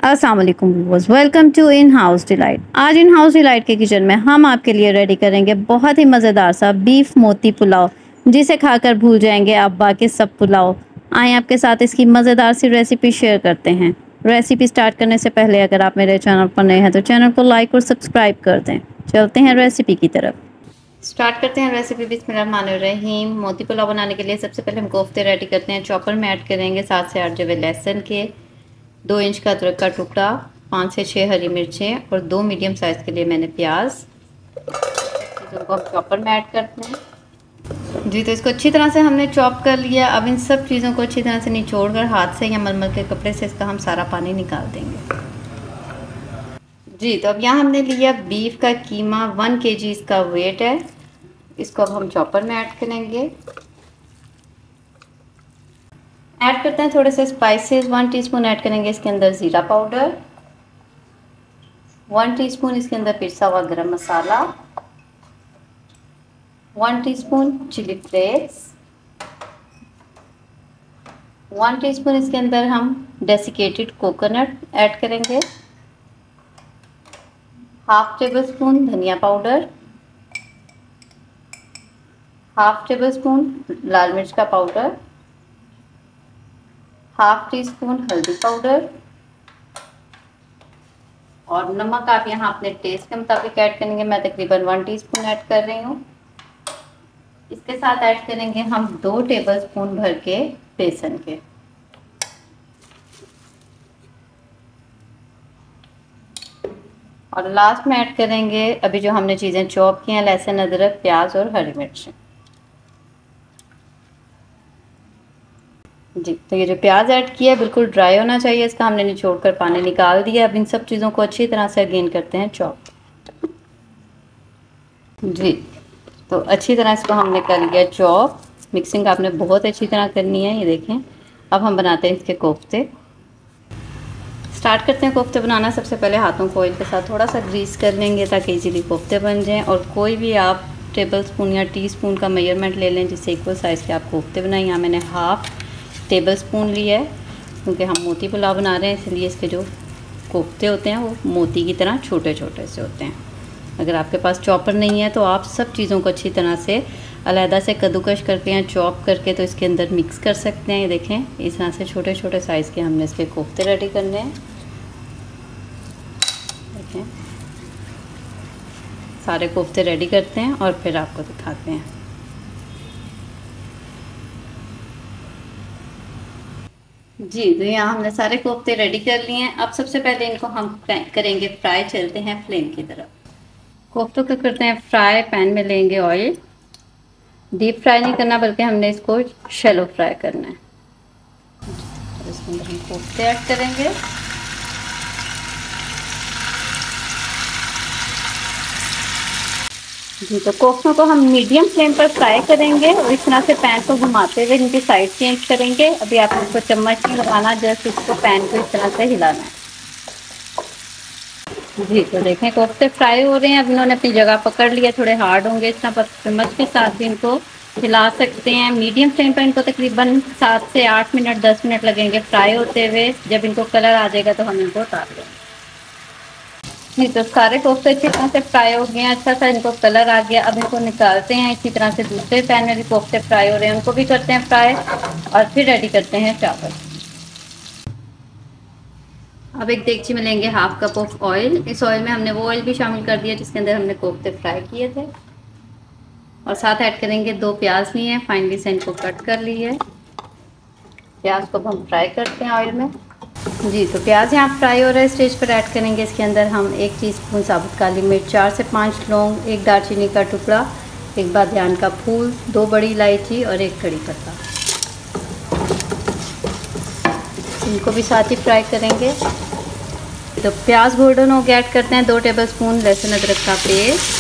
अस्सलाम वालेकुम viewers, welcome to in house delight. आज इन हाउस डिलाइट के किचन में हम आपके लिए रेडी करेंगे बहुत ही मज़ेदार सा बीफ मोती पुलाव, जिसे खाकर भूल जाएंगे आप बाकी सब पुलाव। आए आपके साथ इसकी मज़ेदार सी रेसिपी शेयर करते हैं। रेसिपी स्टार्ट करने से पहले अगर आप मेरे चैनल पर नए हैं तो चैनल को लाइक और सब्सक्राइब कर दें। चलते हैं रेसिपी की तरफ। स्टार्ट करते हैं रेसिपी। बिस्मिल्लाहिर्रहमानिर्रहीम। मोती पुलाव बनाने के लिए सबसे पहले हम कोफ्ते रेडी करते हैं। चॉपर में ऐड करेंगे 7 से 8 जवे लहसुन के, 2 इंच का अदरक का टुकड़ा, 5 से 6 हरी मिर्चें और 2 मीडियम साइज़ के लिए मैंने प्याज। चीज़ों को हम चॉपर में ऐड करते हैं। जी, तो इसको अच्छी तरह से हमने चॉप कर लिया। अब इन सब चीज़ों को अच्छी तरह से निचोड़ कर हाथ से या मलमल के कपड़े से इसका हम सारा पानी निकाल देंगे। जी, तो अब यहाँ हमने लिया बीफ का कीमा, 1 kg इसका वेट है। इसको अब हम चॉपर में ऐड करेंगे। ऐड करते हैं थोड़े से स्पाइसेस। 1 टीस्पून ऐड करेंगे इसके अंदर ज़ीरा पाउडर, 1 टीस्पून इसके अंदर पिसा हुआ गरम मसाला, 1 टीस्पून चिली फ्लेक्स, 1 टीस्पून इसके अंदर हम डेसिकेटेड कोकोनट ऐड करेंगे, हाफ टेबल स्पून धनिया पाउडर, हाफ टेबल स्पून लाल मिर्च का पाउडर, हाफ टी स्पून हल्दी पाउडर और नमक आप यहाँ अपने टेस्ट के मुताबिक ऐड करेंगे। मैं तकरीबन 1 टीस्पून ऐड कर रही हूँ। इसके साथ ऐड करेंगे हम 2 टेबलस्पून भर के बेसन के। और लास्ट में ऐड करेंगे अभी जो हमने चीज़ें चॉप की हैं, लहसुन, अदरक, प्याज और हरी मिर्च। जी, तो ये जो प्याज ऐड किया है बिल्कुल ड्राई होना चाहिए, इसका हमने निचोड़ कर पानी निकाल दिया। अब इन सब चीज़ों को अच्छी तरह से अगेन करते हैं चॉप। जी, तो अच्छी तरह इसको हमने कर लिया चॉप। मिक्सिंग आपने बहुत अच्छी तरह करनी है। ये देखें, अब हम बनाते हैं इसके कोफ्ते। स्टार्ट करते हैं कोफ्ते बनाना। सबसे पहले हाथों को ऑयल के साथ थोड़ा सा ग्रीस कर लेंगे ताकि इजीली कोफ्ते बन जाएं। और कोई भी आप टेबल स्पून या टीस्पून का मेजरमेंट ले लें जिससे इक्वल साइज़ के आप कोफ्ते बनाएं। यहाँ मैंने हाफ टेबल स्पून लिया है क्योंकि हम मोती पुलाव बना रहे हैं, इसलिए इसके जो कोफ्ते होते हैं वो मोती की तरह छोटे छोटे से होते हैं। अगर आपके पास चॉपर नहीं है तो आप सब चीज़ों को अच्छी तरह से अलहदा से कद्दूकश करके या चॉप करके तो इसके अंदर मिक्स कर सकते हैं। ये देखें, इस तरह से छोटे छोटे साइज़ के हमने इसके कोफ्ते रेडी करने हैं। देखें, सारे कोफ्ते रेडी करते हैं और फिर आपको दिखाते हैं। जी, तो यहाँ हमने सारे कोफ्ते रेडी कर लिए हैं। अब सबसे पहले इनको हम करेंगे फ्राई। चलते हैं फ्लेम की तरफ। कोफ्तों को करते हैं फ्राई। पैन में लेंगे ऑयल। डीप फ्राई नहीं करना बल्कि हमने इसको शैलो फ्राई करना है। तो इसके अंदर हम कोफ्ते ऐड करेंगे। जी, तो कोफ्तों को हम मीडियम फ्लेम पर फ्राई करेंगे और इस तरह से पैन को घुमाते हुए इनकी साइड चेंज करेंगे। अभी आप इसको चम्मच नहीं लगाना, जस्ट इसको पैन को इस तरह से हिलाना है। जी, तो देखें कोफ्ते फ्राई हो रहे हैं। अब इन्होंने अपनी जगह पकड़ लिया, थोड़े हार्ड होंगे, इस तरह चम्मच के साथ भी इनको हिला सकते हैं। मीडियम फ्लेम पर इनको तकरीबन 7 से 8 मिनट 10 मिनट लगेंगे फ्राई होते हुए। जब इनको कलर आ जाएगा तो हम इनको उतार देंगे। जी, तो सारे कोफ्ते अच्छी तरह से फ्राई हो गए हैं, अच्छा सा इनको कलर आ गया। अब इनको निकालते हैं। इसी तरह से दूसरे पैन में भी कोफ्ते फ्राई हो रहे हैं, उनको भी करते हैं फ्राई और फिर रेडी करते हैं चावल। अब एक देगची में लेंगे हाफ कप ऑफ ऑयल। इस ऑयल में हमने वो ऑयल भी शामिल कर दिया जिसके अंदर हमने कोफ्ते फ्राई किए थे। और साथ ऐड करेंगे 2 प्याज लिए हैं, फाइनली से इनको कट कर लिए है। प्याज को हम फ्राई करते हैं ऑयल में। जी, तो प्याज यहाँ फ्राई हो रहा है। स्टेज पर ऐड करेंगे इसके अंदर हम 1 टीस्पून साबुत काली मिर्च, 4 से 5 लौंग, 1 दालचीनी का टुकड़ा, 1 बादियान का फूल, 2 बड़ी इलायची और 1 कड़ी पत्ता। इनको भी साथ ही फ्राई करेंगे। तो प्याज गोल्डन हो गया, ऐड करते हैं 2 टेबलस्पून लहसुन अदरक का पेस्ट।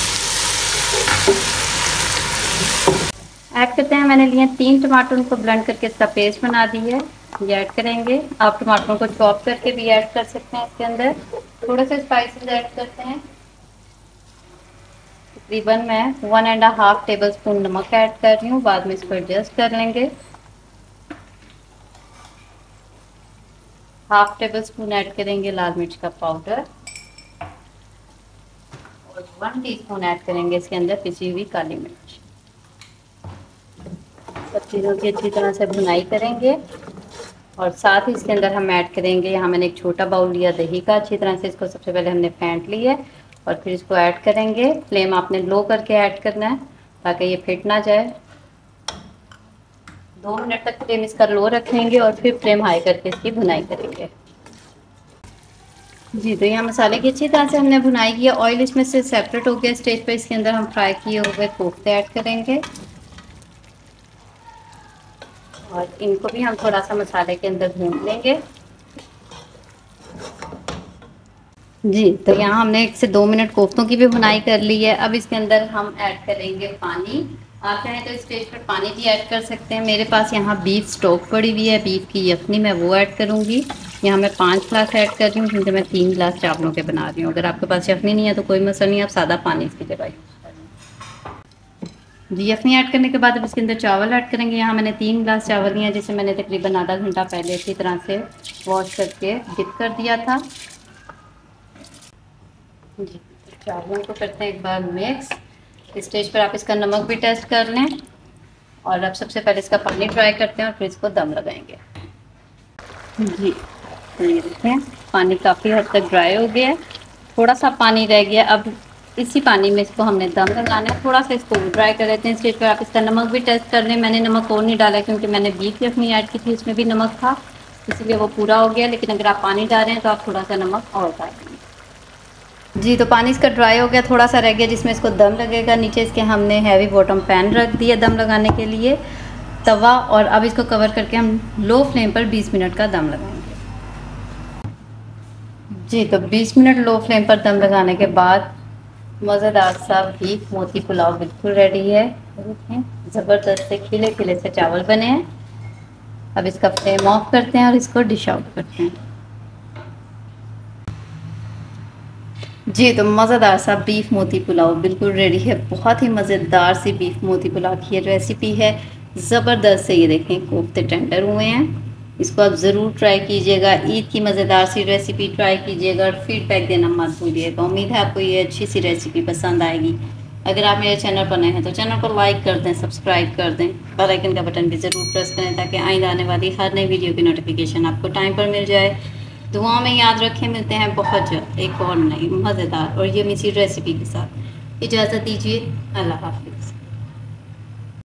ऐड करते हैं, मैंने लिए 3 टमाटर, उनको ब्लेंड करके इसका पेस्ट बना दी है, ये ऐड करेंगे। आप टमाटरों को चॉप करके भी ऐड कर सकते हैं इसके अंदर। थोड़े से स्पाइसेस ऐड करते हैं। तकरीबन मैं 1.5 टेबलस्पून नमक ऐड कर रही हूँ, बाद में इसको एडजस्ट कर लेंगे। हाफ टेबल स्पून ऐड करेंगे लाल मिर्च का पाउडर और 1 टीस्पून ऐड करेंगे इसके अंदर पिसी हुई काली मिर्च। सब चीज़ों की अच्छी तरह से भुनाई करेंगे और साथ ही इसके अंदर हम ऐड करेंगे, यहाँ मैंने एक छोटा बाउल लिया दही का, अच्छी तरह से इसको सबसे पहले हमने फेंट लिया है और फिर इसको ऐड करेंगे। फ्लेम आपने लो करके ऐड करना है ताकि ये फिट ना जाए। 2 मिनट तक फ्लेम इसका लो रखेंगे और फिर फ्लेम हाई करके इसकी भुनाई करेंगे। जी, तो यहाँ मसाले की अच्छी तरह से हमने भुनाई किया, ऑयल इसमें से सेपरेट हो गया। स्टेज पर इसके अंदर हम फ्राई किए हुए कोफ्ते ऐड करेंगे और इनको भी हम थोड़ा सा मसाले के अंदर भून लेंगे। जी, तो यहाँ हमने 1 से 2 मिनट कोफ्तों की भी भुनाई कर ली है। अब इसके अंदर हम ऐड करेंगे पानी। आप चाहें तो इस स्टेज पर पानी भी ऐड कर सकते हैं। मेरे पास यहाँ बीफ स्टॉक पड़ी हुई है, बीफ की यखनी, मैं वो ऐड करूँगी। यहाँ मैं 5 ग्लास ऐड कर रही हूँ क्योंकि मैं 3 ग्लास चावलों के बना रही हूँ। अगर आपके पास यखनी नहीं है तो कोई मसला नहीं, आप सादा पानी इसकी जगह यूज़ करें। जी, यखनी ऐड करने के बाद अब इसके अंदर चावल ऐड करेंगे। यहाँ मैंने 3 ग्लास चावल लिए हैं जिसे मैंने तकरीबन आधा घंटा पहले अच्छी तरह से वॉश करके डिप कर दिया था। जी, चावलों को करते हैं एक बार मिक्स। इस स्टेज पर आप इसका नमक भी टेस्ट कर लें और अब सबसे पहले इसका पानी ट्राई करते हैं और फिर इसको दम लगाएंगे। जी, तो ये देखें पानी काफ़ी हद तक ड्राई हो गया है, थोड़ा सा पानी रह गया। अब इसी पानी में इसको हमने दम लगाना है। थोड़ा सा इसको ड्राई कर लेते हैं। स्टेज पर आप इसका नमक भी टेस्ट कर लें। मैंने नमक और नहीं डाला क्योंकि मैंने बीफ यखनी ऐड की थी, उसमें भी नमक था, इसलिए वो पूरा हो गया। लेकिन अगर आप पानी डाल रहे हैं तो आप थोड़ा सा नमक और डाल देंगे। जी, तो पानी इसका ड्राई हो गया, थोड़ा सा रह गया जिसमें इसको दम लगेगा। नीचे इसके हमने हैवी बॉटम पैन रख दिया दम लगाने के लिए, तवा, और अब इसको कवर करके हम लो फ्लेम पर 20 मिनट का दम लगाएंगे। जी, तो 20 मिनट लो फ्लेम पर दम लगाने के बाद मज़ेदार सा बीफ मोती पुलाव बिल्कुल रेडी है। देखें ज़बरदस्त से खिले खिले से चावल बने हैं। अब इसका फ्लेम ऑफ करते हैं और इसको डिश आउट करते हैं। जी, तो मज़ेदार सा बीफ मोती पुलाव बिल्कुल रेडी है। बहुत ही मज़ेदार सी बीफ मोती पुलाव की रेसिपी है, ज़बरदस्त से। ये देखें कोफ्ते टेंडर हुए हैं। इसको आप ज़रूर ट्राई कीजिएगा। ईद की मज़ेदार सी रेसिपी ट्राई कीजिएगा और फीडबैक देना मत भूलिएगा। उम्मीद है आपको ये अच्छी सी रेसिपी पसंद आएगी। अगर आप मेरे चैनल पर नए हैं तो चैनल को लाइक कर दें, सब्सक्राइब कर दें, बेल आइकन का बटन भी ज़रूर प्रेस करें ताकि आइंदा आने वाली हर नई वीडियो की नोटिफिकेशन आपको टाइम पर मिल जाए। दुआ में याद रखें, मिलते हैं बहुत जल्द एक और नई मज़ेदार और यम्मी सी रेसिपी के साथ। इजाज़त दीजिए, अल्लाह हाफ़िज़।